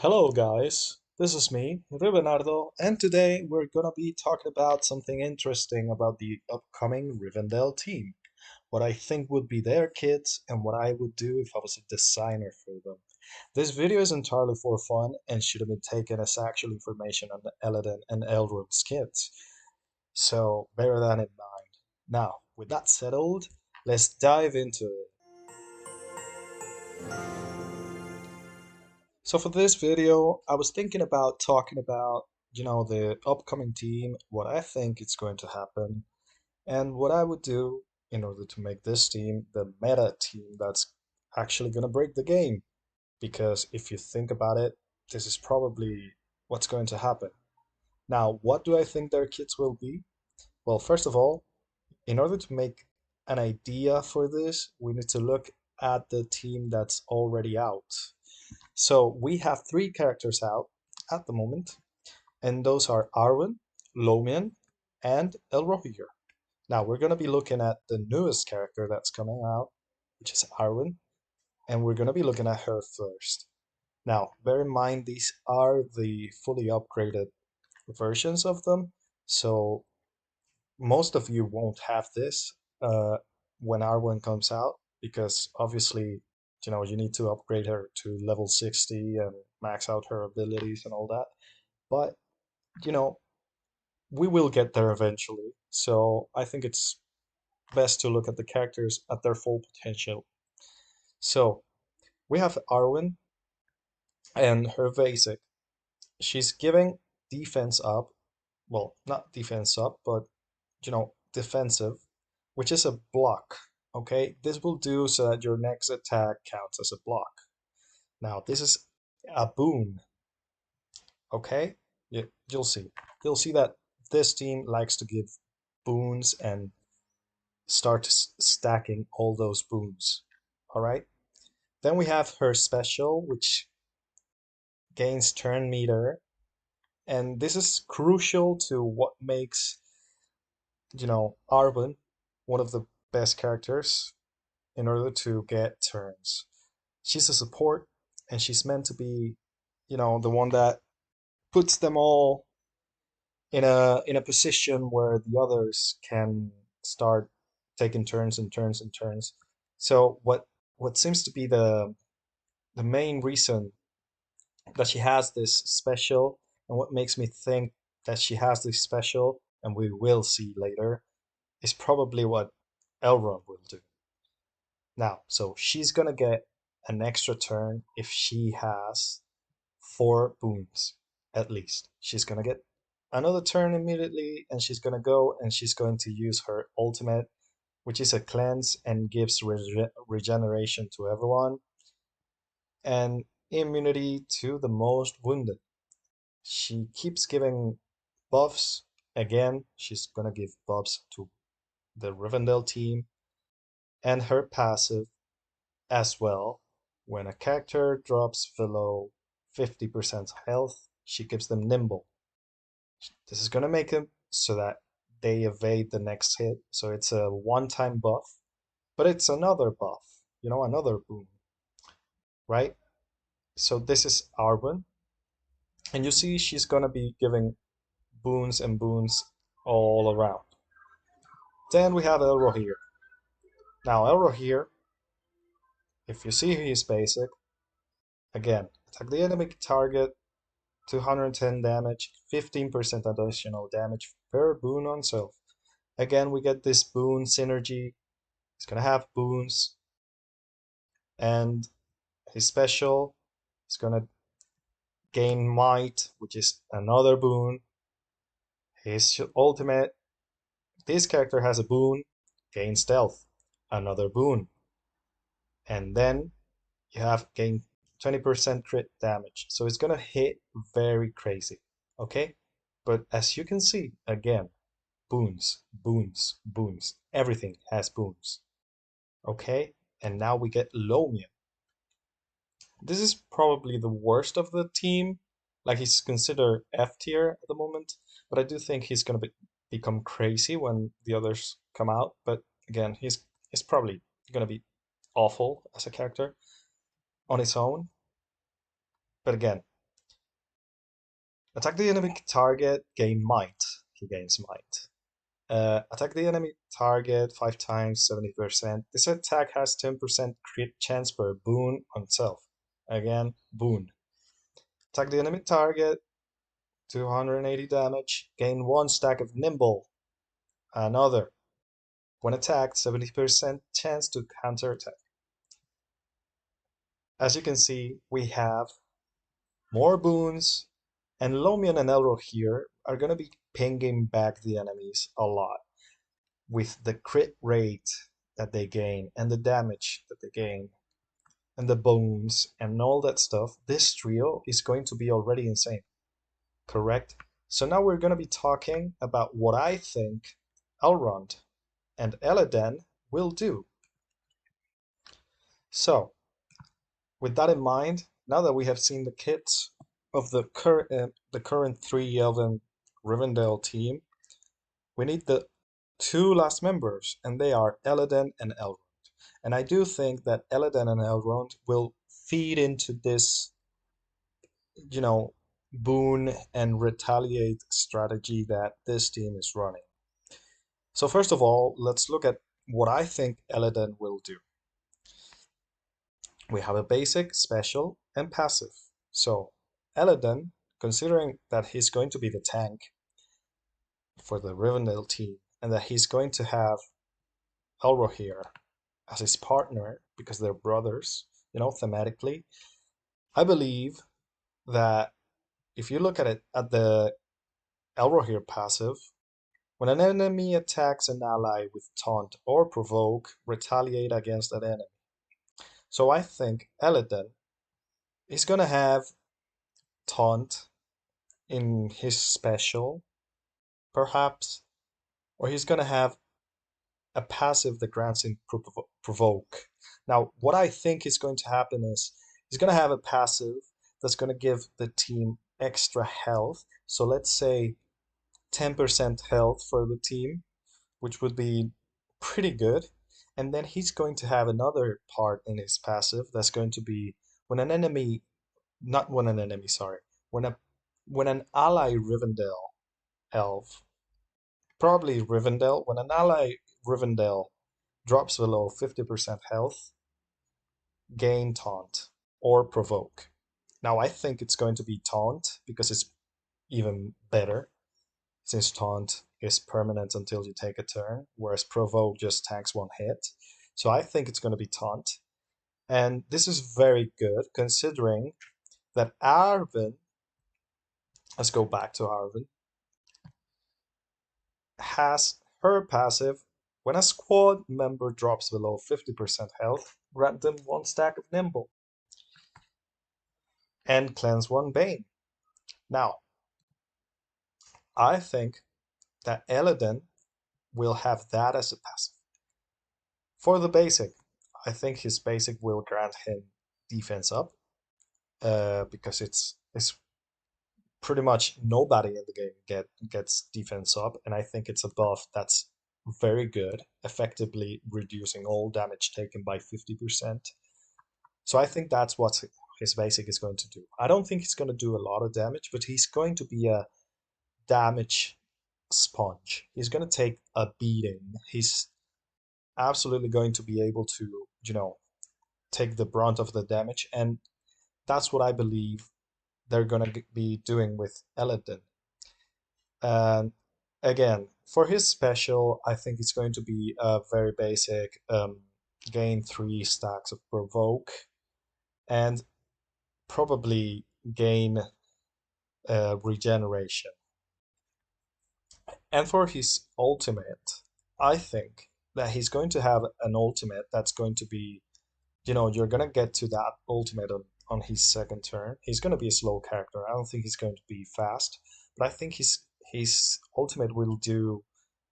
Hello guys, this is me, Ribenardo, and today we're gonna be talking about something interesting about the upcoming Rivendell team. What I think would be their kits and what I would do if I was a designer for them. This video is entirely for fun and should have been taken as actual information on the Elladan and Elrond's kits. So bear that in mind. Now, with that settled, let's dive into it. So for this video, I was thinking about talking about, the upcoming team, what I think is going to happen, and what I would do in order to make this team the meta team that's actually going to break the game. Because if you think about it, this is probably what's going to happen. Now, what do I think their kits will be? Well, first of all, in order to make an idea for this, we need to look at the team that's already out. So we have three characters out at the moment, and those are Arwen, Lomian, and Elrohir. Now we're going to be looking at the newest character that's coming out, which is Arwen, and we're going to be looking at her first. Now, bear in mind these are the fully upgraded versions of them, so most of you won't have this when Arwen comes out, because obviously, you need to upgrade her to level 60 and max out her abilities and all that. But, you know, we will get there eventually. So I think it's best to look at the characters at their full potential. So we have Arwen and her basic. She's giving defense up. Well, not defense up, but defensive, which is a block. Okay, this will do so that your next attack counts as a block. Now, this is a boon. Okay, you'll see. You'll see that this team likes to give boons and start stacking all those boons. All right. Then we have her special, which gains turn meter, and this is crucial to what makes Arwen one of the best characters in order to get turns. She's a support, and she's meant to be, the one that puts them all in a position where the others can start taking turns and turns and turns. So what seems to be the main reason that she has this special, and what makes me think that she has this special, and we will see later, is probably what Elrond will do. Now, so she's gonna get an extra turn if she has four boons at least. She's gonna get another turn immediately, and she's gonna go and she's going to use her ultimate, which is a cleanse and gives regeneration to everyone and immunity to the most wounded. She keeps giving buffs. Again, she's gonna give buffs to the Rivendell team and her passive as well. When a character drops below 50% health, she gives them nimble. This is gonna make them so that they evade the next hit. So it's a one-time buff, but it's another buff, another boon, right? So this is Arwen, and you see she's gonna be giving boons and boons all around. Then we have Elrohir. Now Elrohir, if you see his basic, again, attack the enemy target, 210 damage, 15% additional damage per boon on self. Again, we get this boon synergy. He's gonna have boons, and his special is gonna gain might, which is another boon. His ultimate, this character has a boon, gain stealth, another boon. And then you have gain 20% crit damage. So it's gonna hit very crazy. Okay? But as you can see, again, boons, boons, boons. Everything has boons. Okay? And now we get Lomian. This is probably the worst of the team. Like, he's considered F tier at the moment, but I do think he's gonna become crazy when the others come out. But again, he's probably gonna be awful as a character on his own. But again, Attack the enemy target, gain might. He gains might. Attack the enemy target 5 times, 70%. This attack has 10% crit chance per boon on self. Again, boon. Attack the enemy target, 280 damage. Gain 1 stack of nimble. Another. When attacked, 70% chance to counterattack. As you can see, we have more boons, and Lomian and Elrond here are going to be pinging back the enemies a lot with the crit rate that they gain and the damage that they gain and the bones and all that stuff. This trio is going to be already insane, correct? So now we're going to be talking about what I think Elrond and Elladan will do. So, with that in mind, now that we have seen the kits of the current 3 Rivendell team, we need the 2 last members, and they are Elladan and Elrond. And I do think that Elladan and Elrond will feed into this, you know, boon and retaliate strategy that this team is running. So first of all, let's look at what I think Elladan will do. We have a basic, special, and passive. So Elladan, considering that he's going to be the tank for the Rivendell team, and that he's going to have Elro here as his partner because they're brothers, thematically, I believe that if you look at it at the Elrohir passive, when an enemy attacks an ally with taunt or provoke, retaliate against that enemy. So I think Elladan is gonna have taunt in his special, perhaps, or he's gonna have a passive that grants him provoke. Now, what I think is going to happen is he's going to have a passive that's going to give the team extra health. So let's say 10% health for the team, which would be pretty good. And then he's going to have another part in his passive that's going to be when an enemy, not when an enemy, sorry, when a when an ally Rivendell elf, probably Rivendell, when an ally Rivendell drops below 50% health, gain taunt or provoke. Now I think it's going to be taunt because it's even better since taunt is permanent until you take a turn, whereas provoke just tanks 1 hit. So I think it's going to be taunt. And this is very good considering that Arwen, let's go back to Arwen, has her passive when a squad member drops below 50% health, grant them 1 stack of Nimble and cleanse 1 Bane. Now, I think that Elladan will have that as a passive. For the basic, I think his basic will grant him defense up because it's pretty much nobody in the game gets defense up, and I think it's a buff that's very good, effectively reducing all damage taken by 50%. So I think that's what his basic is going to do. I don't think he's going to do a lot of damage, but he's going to be a damage sponge. He's going to take a beating. He's absolutely going to be able to, take the brunt of the damage, and that's what I believe they're going to be doing with Elladan. And again, for his special, I think it's going to be a very basic gain 3 stacks of provoke and probably gain regeneration. And for his ultimate, I think that he's going to have an ultimate that's going to be, you're going to get to that ultimate on his second turn. He's going to be a slow character. I don't think he's going to be fast, but I think his ultimate will do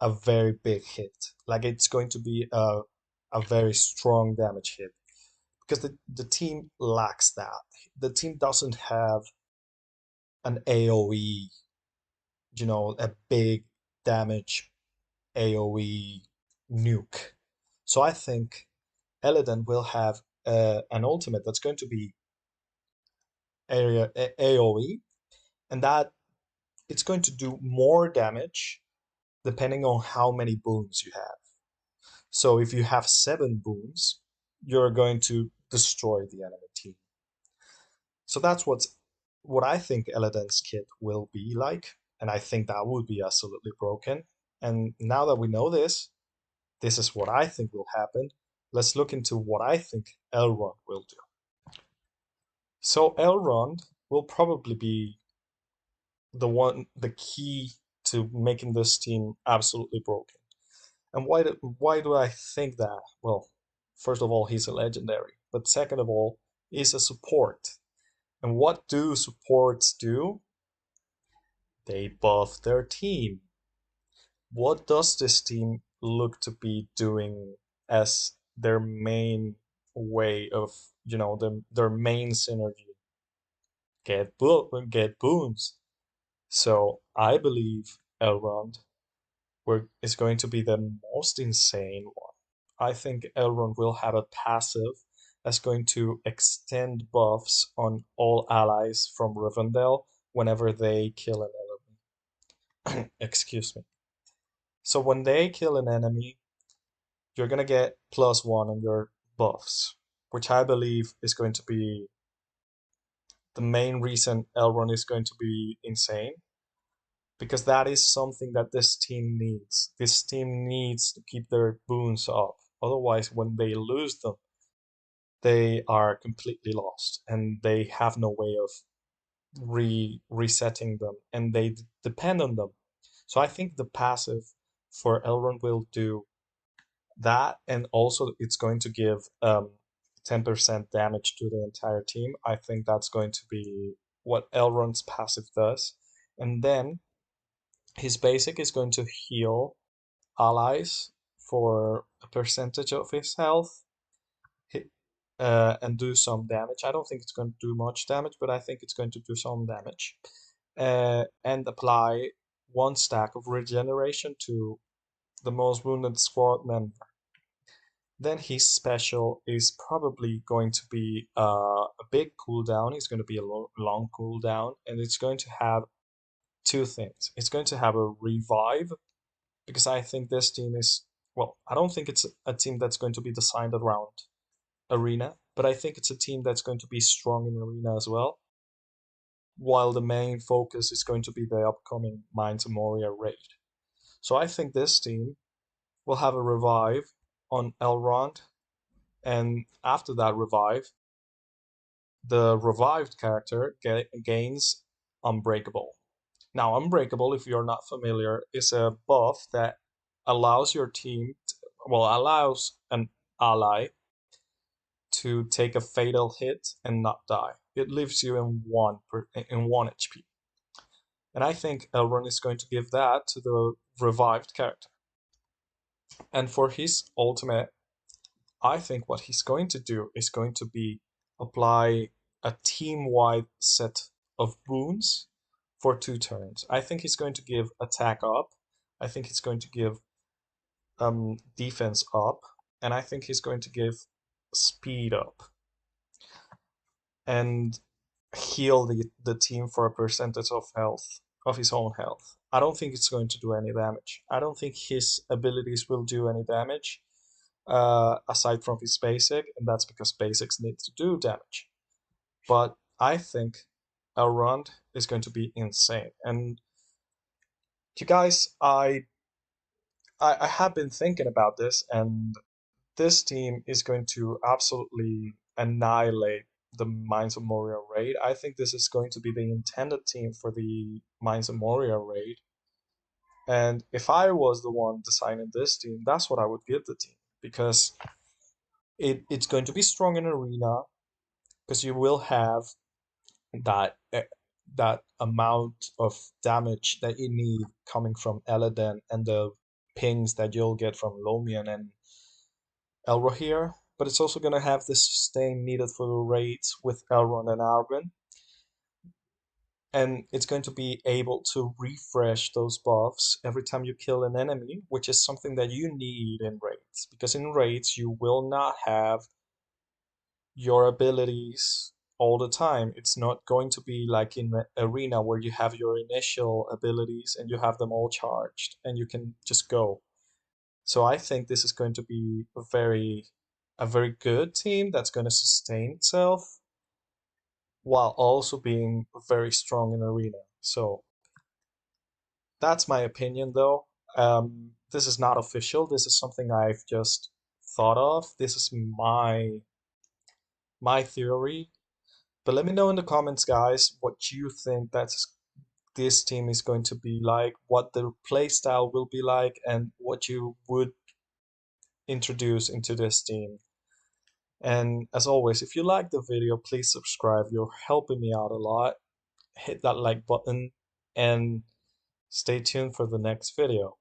a very big hit. Like it's going to be a very strong damage hit because the team lacks that. The team doesn't have an AoE, a big damage AoE nuke. So I think Elladan will have an ultimate that's going to be AoE, and that it's going to do more damage depending on how many boons you have. So if you have 7 boons, you're going to destroy the enemy team. So that's what I think Elladan's kit will be like, and I think that would be absolutely broken. And now that we know this is what I think will happen. Let's look into what I think Elrond will do. So Elrond will probably be the key to making this team absolutely broken. And why do I think that? Well, first of all, he's a legendary, but second of all, he's a support. And what do supports do? They buff their team. What does this team look to be doing as their main way of, their main synergy? Get boons. So I believe Elrond is going to be the most insane one. I think Elrond will have a passive that's going to extend buffs on all allies from Rivendell whenever they kill an enemy. Excuse me. So when they kill an enemy, you're gonna get +1 on your buffs, which I believe is going to be the main reason Elrond is going to be insane, because that is something that this team needs. This team needs to keep their boons up. Otherwise, when they lose them, they are completely lost and they have no way of resetting them, and they depend on them. So I think the passive for Elrond will do that, and also it's going to give 10% damage to the entire team. I think that's going to be what Elrond's passive does. And then his basic is going to heal allies for a percentage of his health, and do some damage. I don't think it's going to do much damage, but I think it's going to do some damage. And apply 1 stack of regeneration to the most wounded squad member. Then his special is probably going to be a big cooldown. It's going to be a long cooldown, and it's going to have 2 things. It's going to have a revive, because I think this team is, well, I don't think it's a team that's going to be designed around Arena, but I think it's a team that's going to be strong in Arena as well, while the main focus is going to be the upcoming Mines of Moria raid. So I think this team will have a revive on Elrond, and after that revive, the revived character gains Unbreakable. Now, Unbreakable, if you're not familiar, is a buff that allows your team, allows an ally to take a fatal hit and not die. It leaves you in 1 HP. And I think Elrond is going to give that to the revived character. And for his ultimate, I think what he's going to do is going to be apply a team-wide set of boons for 2 turns. I think he's going to give attack up. I think he's going to give defense up, and I think he's going to give speed up and heal the team for a percentage of health, of his own health. I don't think it's going to do any damage. I don't think his abilities will do any damage, aside from his basic, and that's because basics need to do damage. But I think Elrond is going to be insane. And you guys, I have been thinking about this, and this team is going to absolutely annihilate the Mines of Moria raid. I think this is going to be the intended team for the Mines of Moria raid. And if I was the one designing this team, that's what I would give the team, because it's going to be strong in arena, because you will have that that amount of damage that you need coming from Elladan and the pings that you'll get from Lomian and Elrohir, but it's also going to have the sustain needed for the raids with Elrond and Arwen, and it's going to be able to refresh those buffs every time you kill an enemy, which is something that you need in raids, because in raids you will not have your abilities all the time. It's not going to be like in arena where you have your initial abilities and you have them all charged and you can just go. So I think this is going to be a very good team that's going to sustain itself while also being very strong in arena. So that's my opinion, though. This is not official. This is something I've just thought of. This is my theory. But let me know in the comments, guys, what you think this team is going to be like, what the playstyle will be like, and what you would introduce into this team. And as always, if you like the video, please subscribe. You're helping me out a lot. Hit that like button and stay tuned for the next video.